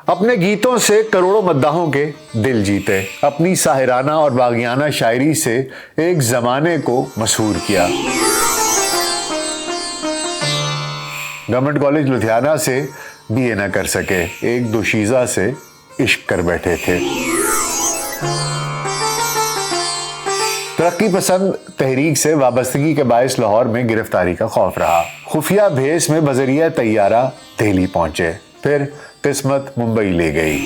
اپنے گیتوں سے کروڑوں مداحوں کے دل جیتے، اپنی ساحرانہ اور باغیانہ شاعری سے ایک زمانے کو مسحور کیا۔ گورنمنٹ کالج لدھیانہ سے BA نہ کر سکے، ایک دوشیزہ سے عشق کر بیٹھے تھے۔ ترقی پسند تحریک سے وابستگی کے باعث لاہور میں گرفتاری کا خوف رہا۔ خفیہ بھیس میں بذریعہ طیارہ دہلی پہنچے، پھر قسمت ممبئی لے گئی۔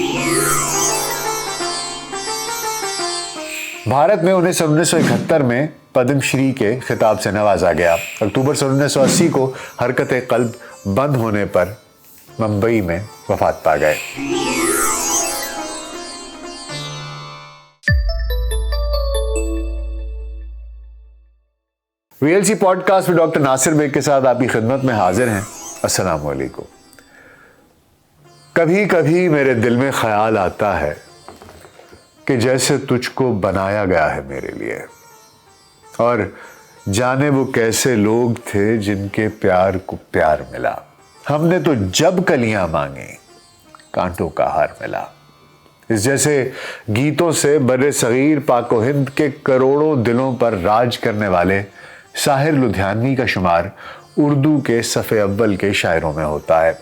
بھارت میں انہیں 1971 میں پدم شری کے خطاب سے نوازا گیا۔ اکتوبر 1980 کو حرکت قلب بند ہونے پر ممبئی میں وفات پا گئے۔ VLC پوڈ کاسٹ میں ڈاکٹر ناصر بیگ کے ساتھ آپ کی خدمت میں حاضر ہیں۔ السلام علیکم۔ کبھی کبھی میرے دل میں خیال آتا ہے کہ جیسے تجھ کو بنایا گیا ہے میرے لیے، اور جانے وہ کیسے لوگ تھے جن کے پیار کو پیار ملا۔ ہم نے تو جب کلیاں مانگی کانٹوں کا ہار ملا۔ اس جیسے گیتوں سے بر صغیر پاک و ہند کے کروڑوں دلوں پر راج کرنے والے ساحر لدھیانوی کا شمار اردو کے صف اول کے شاعروں میں ہوتا ہے۔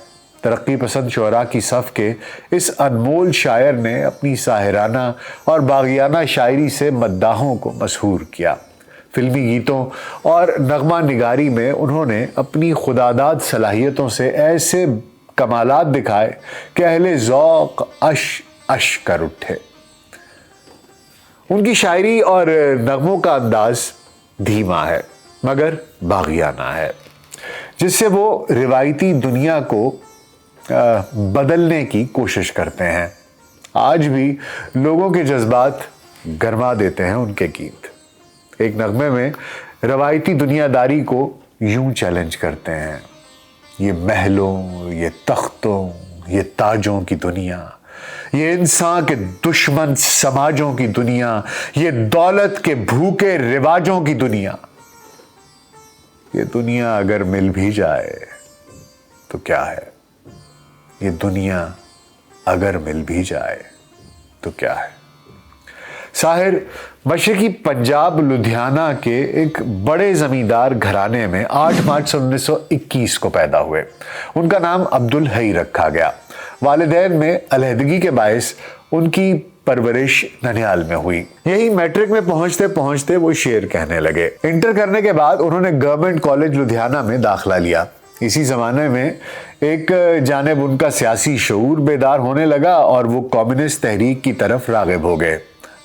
ترقی پسند شعراء کی صف کے اس انمول شاعر نے اپنی ساحرانہ اور باغیانہ شاعری سے مداحوں کو مسحور کیا۔ فلمی گیتوں اور نغمہ نگاری میں انہوں نے اپنی خداداد صلاحیتوں سے ایسے کمالات دکھائے کہ اہل ذوق اش کر اٹھے۔ ان کی شاعری اور نغموں کا انداز دھیما ہے مگر باغیانہ ہے، جس سے وہ روایتی دنیا کو بدلنے کی کوشش کرتے ہیں۔ آج بھی لوگوں کے جذبات گرما دیتے ہیں ان کے گیت۔ ایک نغمے میں روایتی دنیا داری کو یوں چیلنج کرتے ہیں: یہ محلوں، یہ تختوں، یہ تاجوں کی دنیا، یہ انسان کے دشمن سماجوں کی دنیا، یہ دولت کے بھوکے رواجوں کی دنیا، یہ دنیا اگر مل بھی جائے تو کیا ہے، یہ دنیا اگر مل بھی جائے تو کیا ہے۔ ساحر مشرقی پنجاب لدھیانہ کے ایک بڑے زمیندار گھرانے میں 8 مارچ 1921 کو پیدا ہوئے۔ ان کا نام عبدالحی رکھا گیا۔ والدین میں علیحدگی کے باعث ان کی پرورش ننیال میں ہوئی۔ یہی میٹرک میں پہنچتے پہنچتے وہ شعر کہنے لگے۔ انٹر کرنے کے بعد انہوں نے گورنمنٹ کالج لدھیانہ میں داخلہ لیا۔ اسی زمانے میں ایک جانب ان کا سیاسی شعور بیدار ہونے لگا اور وہ کمیونسٹ تحریک کی طرف راغب ہو گئے۔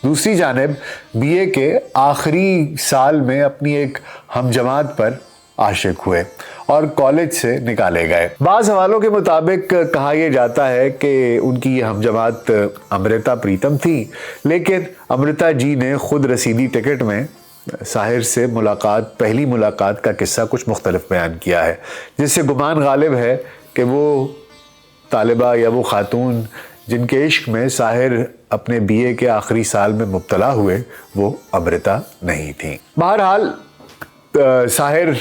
دوسری جانب BA کے آخری سال میں اپنی ایک ہم جماعت پر عاشق ہوئے اور کالج سے نکالے گئے۔ بعض حوالوں کے مطابق کہا یہ جاتا ہے کہ ان کی یہ ہم جماعت امرتا پریتم تھی، لیکن امرتا جی نے خود رسیدی ٹکٹ میں ساحر سے پہلی ملاقات کا قصہ کچھ مختلف بیان کیا ہے، جس سے گمان غالب ہے کہ وہ طالبہ یا وہ خاتون جن کے عشق میں ساحر اپنے BA کے آخری سال میں مبتلا ہوئے وہ امرتا نہیں تھیں۔ بہرحال ساحر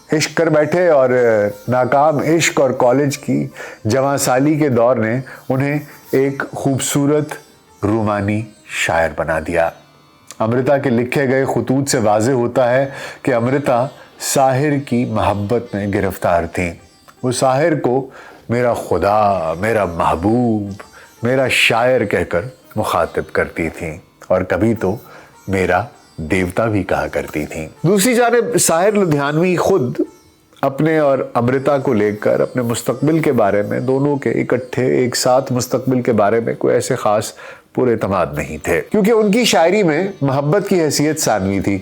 عشق کر بیٹھے اور ناکام عشق اور کالج کی جواں سالی کے دور نے انہیں ایک خوبصورت رومانی شاعر بنا دیا۔ امرتا کے لکھے گئے خطوط سے واضح ہوتا ہے کہ امرتا ساحر کی محبت میں گرفتار تھیں۔ وہ ساحر کو میرا خدا، میرا محبوب، میرا شاعر کہہ کر مخاطب کرتی تھیں، اور کبھی تو میرا دیوتا بھی کہا کرتی تھیں۔ دوسری جانب ساحر لدھیانوی خود اپنے اور امرتا کو لے کر اپنے مستقبل کے بارے میں، دونوں کے اکٹھے ایک ساتھ مستقبل کے بارے میں کوئی ایسے خاص پر اعتماد نہیں تھے، کیونکہ ان کی شاعری میں محبت کی حیثیت ثانوی تھی۔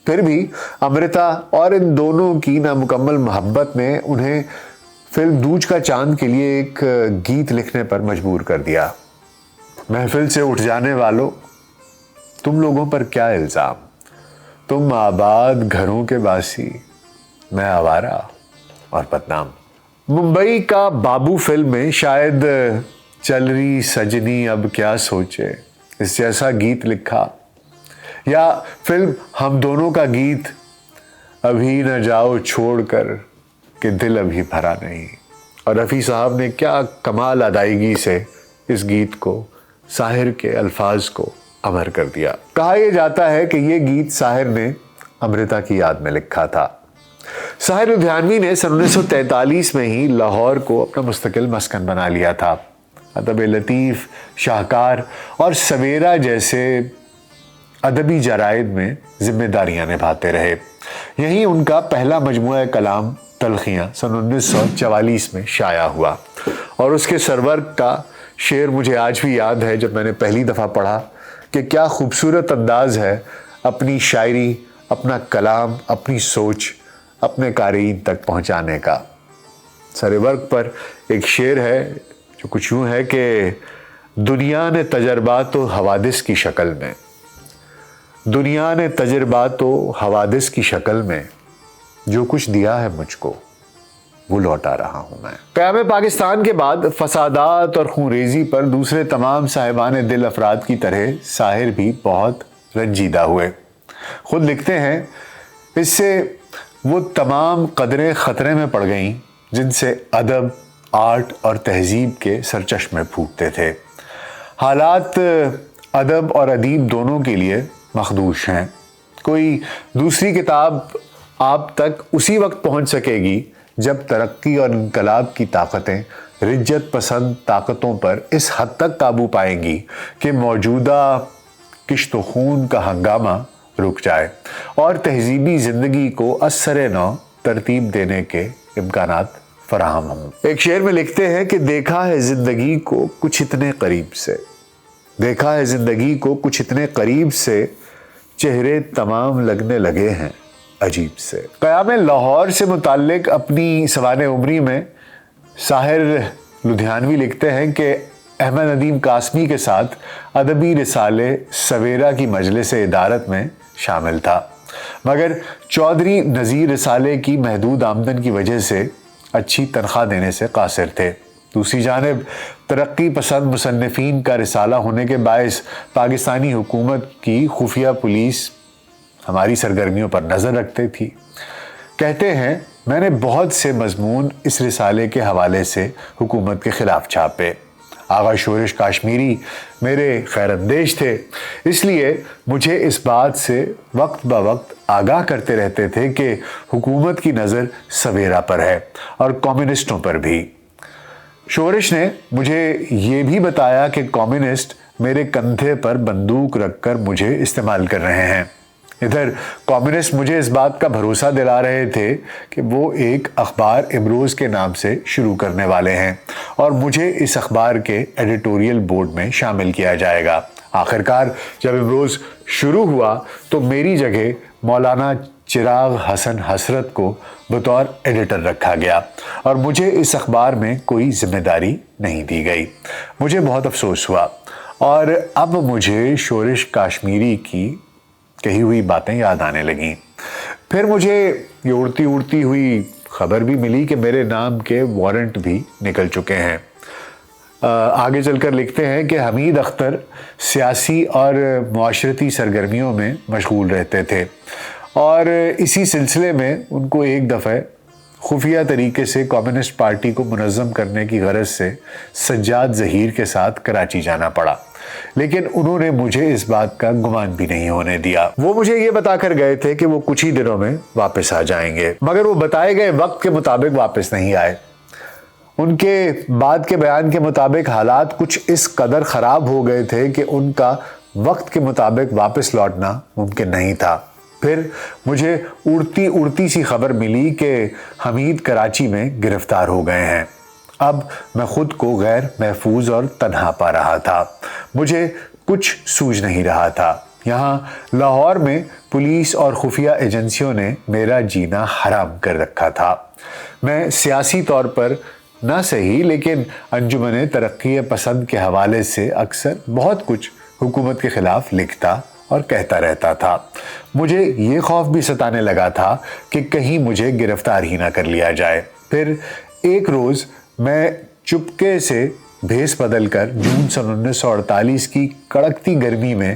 پھر بھی امرتا اور ان دونوں کی نامکمل محبت نے انہیں فلم دوج کا چاند کے لیے ایک گیت لکھنے پر مجبور کر دیا: محفل سے اٹھ جانے والوں، تم لوگوں پر کیا الزام، تم آباد گھروں کے باسی، میں آوارہ اور بدنام۔ ممبئی کا بابو فلم میں شاید چل رہی سجنی اب کیا سوچے اس جیسا گیت لکھا، یا فلم ہم دونوں کا گیت ابھی نہ جاؤ چھوڑ کر کہ دل ابھی بھرا نہیں، اور رفیع صاحب نے کیا کمال ادائیگی سے اس گیت کو، ساحر کے الفاظ کو امر کر دیا۔ کہا یہ جاتا ہے کہ یہ گیت ساحر نے امرتا کی یاد میں لکھا تھا۔ ساحر لدھیانوی نے سن 1943 میں ہی لاہور کو اپنا مستقل مسکن بنا لیا تھا۔ ادب لطیف، شاہکار اور سویرا جیسے ادبی جرائد میں ذمہ داریاں نبھاتے رہے۔ یہیں ان کا پہلا مجموعہ کلام تلخیاں سن 1944 میں شائع ہوا، اور اس کے سرورق کا شعر مجھے آج بھی یاد ہے جب میں نے پہلی دفعہ پڑھا کہ کیا خوبصورت انداز ہے اپنی شاعری، اپنا کلام، اپنی سوچ اپنے قارئین تک پہنچانے کا۔ سرورق پر ایک شعر ہے جو کچھ یوں ہے کہ دنیا نے تجربات و حوادث کی شکل میں، دنیا نے تجربات و حوادث کی شکل میں جو کچھ دیا ہے مجھ کو وہ لوٹا رہا ہوں میں۔ قیام پاکستان کے بعد فسادات اور خونریزی پر دوسرے تمام صاحبان دل افراد کی طرح ساحر بھی بہت رنجیدہ ہوئے۔ خود لکھتے ہیں اس سے وہ تمام قدریں خطرے میں پڑ گئیں جن سے ادب، آرٹ اور تہذیب کے سرچشمے پھوٹتے تھے۔ حالات ادب اور ادیب دونوں کے لیے مخدوش ہیں۔ کوئی دوسری کتاب آپ تک اسی وقت پہنچ سکے گی جب ترقی اور انقلاب کی طاقتیں رجت پسند طاقتوں پر اس حد تک قابو پائیں گی کہ موجودہ کشت و خون کا ہنگامہ رک جائے اور تہذیبی زندگی کو اثر نو ترتیب دینے کے امکانات فراہم ہوں۔ ایک شعر میں لکھتے ہیں کہ دیکھا ہے زندگی کو کچھ اتنے قریب سے، دیکھا ہے زندگی کو کچھ اتنے قریب سے، چہرے تمام لگنے لگے ہیں عجیب سے۔ قیام لاہور سے متعلق اپنی سوانح عمری میں ساحر لدھیانوی لکھتے ہیں کہ احمد ندیم قاسمی کے ساتھ ادبی رسالے سویرا کی مجلس ادارت میں شامل تھا، مگر چودھری نذیر رسالے کی محدود آمدن کی وجہ سے اچھی تنخواہ دینے سے قاصر تھے۔ دوسری جانب ترقی پسند مصنفین کا رسالہ ہونے کے باعث پاکستانی حکومت کی خفیہ پولیس ہماری سرگرمیوں پر نظر رکھتے تھی۔ کہتے ہیں میں نے بہت سے مضمون اس رسالے کے حوالے سے حکومت کے خلاف چھاپے۔ آغا شورش کاشمیری میرے خیر اندیش تھے، اس لیے مجھے اس بات سے وقت بہ وقت آگاہ کرتے رہتے تھے کہ حکومت کی نظر سویرا پر ہے اور کمیونسٹوں پر بھی۔ شورش نے مجھے یہ بھی بتایا کہ کمیونسٹ میرے کندھے پر بندوق رکھ کر مجھے استعمال کر رہے ہیں۔ ادھر کمیونسٹ مجھے اس بات کا بھروسہ دلا رہے تھے کہ وہ ایک اخبار امروز کے نام سے شروع کرنے والے ہیں اور مجھے اس اخبار کے ایڈیٹوریل بورڈ میں شامل کیا جائے گا۔ آخرکار جب امروز شروع ہوا تو میری جگہ مولانا چراغ حسن حسرت کو بطور ایڈیٹر رکھا گیا اور مجھے اس اخبار میں کوئی ذمہ داری نہیں دی گئی۔ مجھے بہت افسوس ہوا اور اب مجھے شورش کاشمیری کی کہی ہوئی باتیں یاد آنے لگیں۔ پھر مجھے یہ اڑتی ہوئی خبر بھی ملی کہ میرے نام کے وارنٹ بھی نکل چکے ہیں۔ آگے چل کر لکھتے ہیں کہ حمید اختر سیاسی اور معاشرتی سرگرمیوں میں مشغول رہتے تھے اور اسی سلسلے میں ان کو ایک دفعہ خفیہ طریقے سے کمیونسٹ پارٹی کو منظم کرنے کی غرض سے سجاد ظہیر کے ساتھ کراچی جانا پڑا، لیکن انہوں نے مجھے اس بات کا گمان بھی نہیں ہونے دیا۔ وہ مجھے یہ بتا کر گئے تھے کہ وہ کچھ ہی دنوں میں واپس آ جائیں گے، مگر وہ بتائے گئے وقت کے مطابق واپس نہیں آئے۔ ان کے بعد کے بیان کے مطابق حالات کچھ اس قدر خراب ہو گئے تھے کہ ان کا وقت کے مطابق واپس لوٹنا ممکن نہیں تھا۔ پھر مجھے اڑتی سی خبر ملی کہ حمید کراچی میں گرفتار ہو گئے ہیں۔ اب میں خود کو غیر محفوظ اور تنہا پا رہا تھا۔ مجھے کچھ سوجھ نہیں رہا تھا۔ یہاں لاہور میں پولیس اور خفیہ ایجنسیوں نے میرا جینا حرام کر رکھا تھا۔ میں سیاسی طور پر نہ صحیح لیکن انجمن ترقی پسند کے حوالے سے اکثر بہت کچھ حکومت کے خلاف لکھتا اور کہتا رہتا تھا۔ مجھے یہ خوف بھی ستانے لگا تھا کہ کہیں مجھے گرفتار ہی نہ کر لیا جائے۔ پھر ایک روز میں چپکے سے بھیس بدل کر جون سن 1948 کی کڑکتی گرمی میں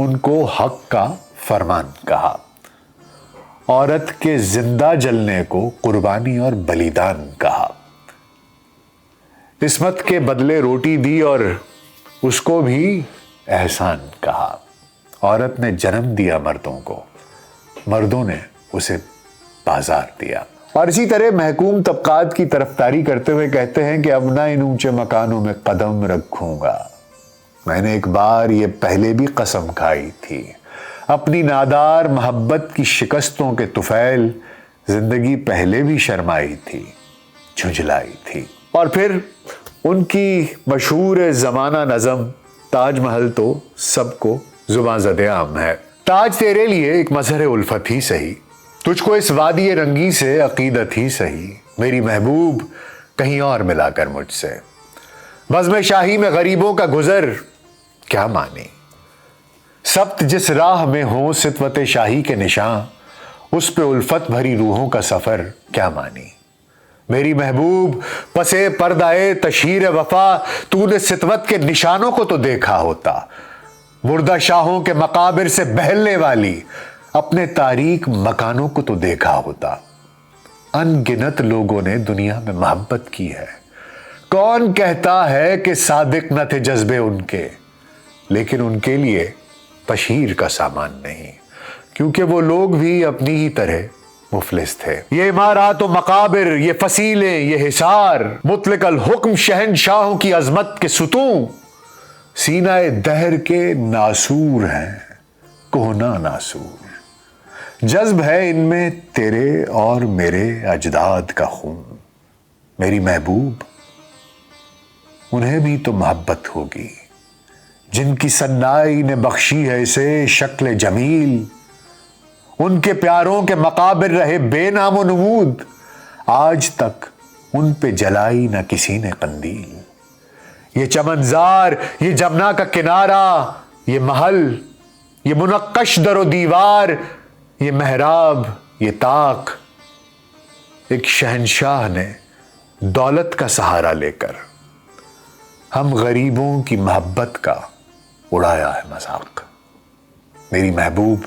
ان کو حق کا فرمان کہا. عورت کے زندہ جلنے کو قربانی اور بلیدان کہا. عصمت کے بدلے روٹی دی اور اس کو بھی احسان کہا. عورت نے جنم دیا مردوں کو، مردوں نے اسے بازار دیا. اور اسی طرح محکوم طبقات کی طرفداری کرتے ہوئے کہتے ہیں کہ اب نہ ان اونچے مکانوں میں قدم رکھوں گا. میں نے ایک بار یہ پہلے بھی قسم کھائی تھی. اپنی نادار محبت کی شکستوں کے طفیل زندگی پہلے بھی شرمائی تھی، جھنجھلائی تھی. اور پھر ان کی مشہور زمانہ نظم تاج محل تو سب کو زباں زد عام ہے. تاج تیرے لیے ایک مظہر الفت ہی سہی، تجھ کو اس وادی رنگی سے عقیدت ہی سہی. میری محبوب کہیں اور ملا کر مجھ سے. بزم شاہی میں غریبوں کا گزر کیا مانی. سبت جس راہ میں ہوں ستوت شاہی کے نشاں، اس پہ الفت بھری روحوں کا سفر کیا مانی. میری محبوب پسے پردائے تشہیر وفا، تو نے ستوت کے نشانوں کو تو دیکھا ہوتا. مردہ شاہوں کے مقابر سے بہلنے والی اپنے تاریک مکانوں کو تو دیکھا ہوتا. ان گنت لوگوں نے دنیا میں محبت کی ہے. کون کہتا ہے کہ صادق نہ تھے جذبے ان کے، لیکن ان کے لیے تشہیر کا سامان نہیں، کیونکہ وہ لوگ بھی اپنی ہی طرح مفلس تھے. یہ عمارات و مقابر، یہ فصیلیں، یہ حصار، مطلق الحکم شہنشاہوں کی عظمت کے ستون، سینہ دہر کے ناسور ہیں، کہنا ناسور. جذب ہے ان میں تیرے اور میرے اجداد کا خون. میری محبوب انہیں بھی تو محبت ہوگی جن کی سنائی نے بخشی ہے اسے شکل جمیل. ان کے پیاروں کے مقابر رہے بے نام و نمود، آج تک ان پہ جلائی نہ کسی نے قندیل. یہ چمنزار، یہ جمنا کا کنارہ، یہ محل، یہ منقش در و دیوار، یہ محراب، یہ طاق، ایک شہنشاہ نے دولت کا سہارا لے کر ہم غریبوں کی محبت کا اڑایا ہے مذاق. میری محبوب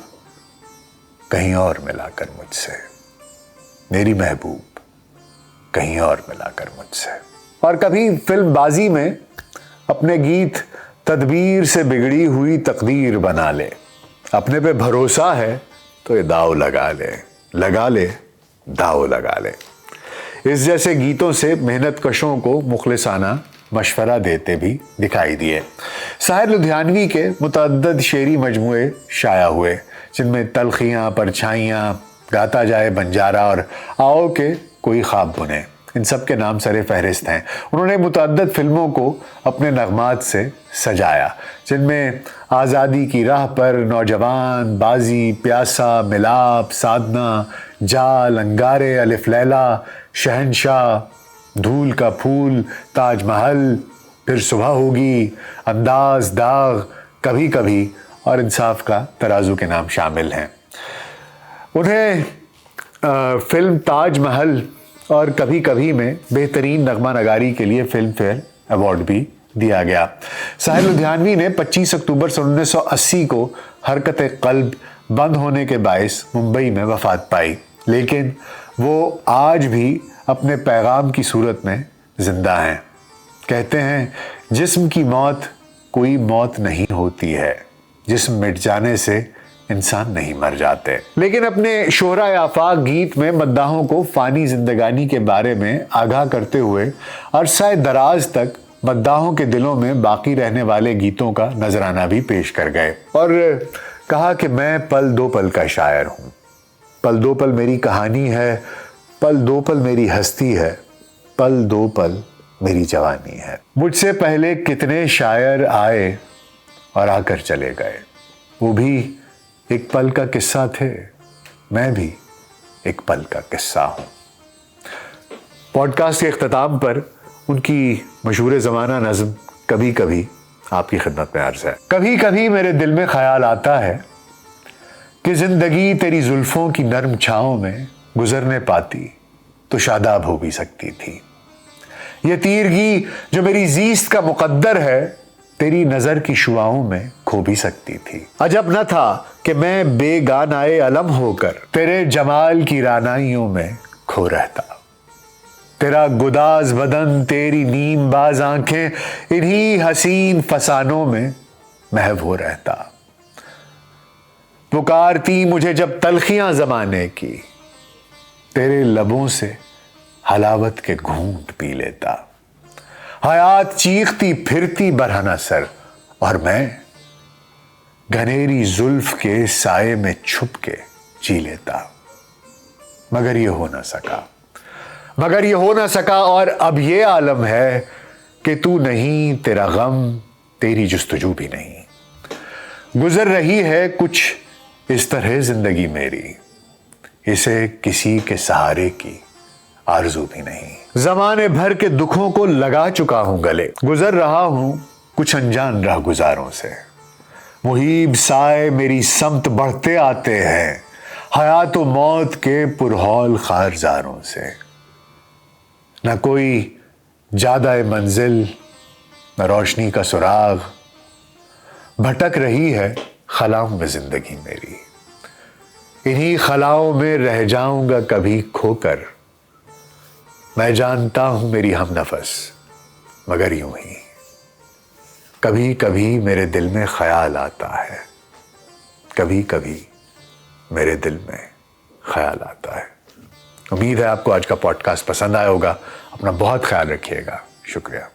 کہیں اور ملا کر مجھ سے. میری محبوب کہیں اور ملا کر مجھ سے. اور کبھی فلم بازی میں اپنے گیت تدبیر سے بگڑی ہوئی تقدیر بنا لے. اپنے پہ بھروسہ ہے تو یہ داؤ لگا لے، لگا لے داؤ لگا لے. اس جیسے گیتوں سے محنت کشوں کو مخلصانہ مشورہ دیتے بھی دکھائی دیے. ساحر لدھیانوی کے متعدد شعری مجموعے شائع ہوئے، جن میں تلخیاں، پرچھائیاں، گاتا جائے بنجارہ اور آؤ کے کوئی خواب بنے، ان سب کے نام سر فہرست ہیں. انہوں نے متعدد فلموں کو اپنے نغمات سے سجایا، جن میں آزادی کی راہ پر، نوجوان، بازی، پیاسا، ملاپ، سادنا، جال، انگارے، الف لیلا، شہنشاہ، دھول کا پھول، تاج محل، پھر صبح ہوگی، انداز، داغ، کبھی کبھی اور انصاف کا ترازو کے نام شامل ہیں. انہیں فلم تاج محل اور کبھی کبھی میں بہترین نغمہ نگاری کے لیے فلم فیئر ایوارڈ بھی دیا گیا. ساحر لدھیانوی نے 25 اکتوبر 1980 کو حرکت قلب بند ہونے کے باعث ممبئی میں وفات پائی، لیکن وہ آج بھی اپنے پیغام کی صورت میں زندہ ہیں. کہتے ہیں جسم کی موت کوئی موت نہیں ہوتی ہے، جسم مٹ جانے سے انسان نہیں مر جاتے. لیکن اپنے شہرۂ آفاق گیت میں مداحوں کو فانی زندگانی کے بارے میں آگاہ کرتے ہوئے عرصہ دراز تک مداحوں کے دلوں میں باقی رہنے والے گیتوں کا نذرانہ بھی پیش کر گئے اور کہا کہ میں پل دو پل کا شاعر ہوں. پل دو پل میری کہانی ہے، پل دو پل میری ہستی ہے، پل دو پل میری جوانی ہے. مجھ سے پہلے کتنے شاعر آئے اور آ کر چلے گئے، وہ بھی ایک پل کا قصہ تھے، میں بھی ایک پل کا قصہ ہوں. پوڈ کاسٹ کے اختتام پر ان کی مشہور زمانہ نظم کبھی کبھی آپ کی خدمت میں عرض ہے. کبھی کبھی میرے دل میں خیال آتا ہے کہ زندگی تیری زلفوں کی نرم چھاؤں میں گزرنے پاتی تو شاداب ہو بھی سکتی تھی. یہ تیرگی جو میری زیست کا مقدر ہے، تیری نظر کی شعاؤں میں کھو بھی سکتی تھی۔ عجب نہ تھا کہ میں بیگانائے علم ہو کر تیرے جمال کی رعنائیوں میں کھو رہتا۔ تیرا گداز بدن، تیری نیم باز آنکھیں، انہی حسین فسانوں میں محو ہو رہتا۔ پکارتی مجھے جب تلخیاں زمانے کی، تیرے لبوں سے حلاوت کے گھونٹ پی لیتا۔ حیات چیختی پھرتی برہنہ سر، اور میں گھنیری زلف کے سائے میں چھپ کے جی لیتا۔ مگر یہ ہو نہ سکا، اور اب یہ عالم ہے کہ تو نہیں، تیرا غم، تیری جستجو بھی نہیں۔ گزر رہی ہے کچھ اس طرح زندگی میری، اسے کسی کے سہارے کی آرزو بھی نہیں۔ زمانے بھر کے دکھوں کو لگا چکا ہوں گلے، گزر رہا ہوں کچھ انجان راہ گزاروں سے۔ محیب سائے میری سمت بڑھتے آتے ہیں، حیات و موت کے پرہول خارزاروں سے۔ نہ کوئی جادہ منزل، نہ روشنی کا سراغ، بھٹک رہی ہے خلاؤں میں زندگی میری۔ انہی خلاؤں میں رہ جاؤں گا کبھی کھو کر، میں جانتا ہوں میری ہم نفس، مگر یوں ہی کبھی کبھی میرے دل میں خیال آتا ہے، کبھی کبھی میرے دل میں خیال آتا ہے۔ امید ہے آپ کو آج کا پوڈ کاسٹ پسند آیا ہوگا۔ اپنا بہت خیال رکھیے گا۔ شکریہ۔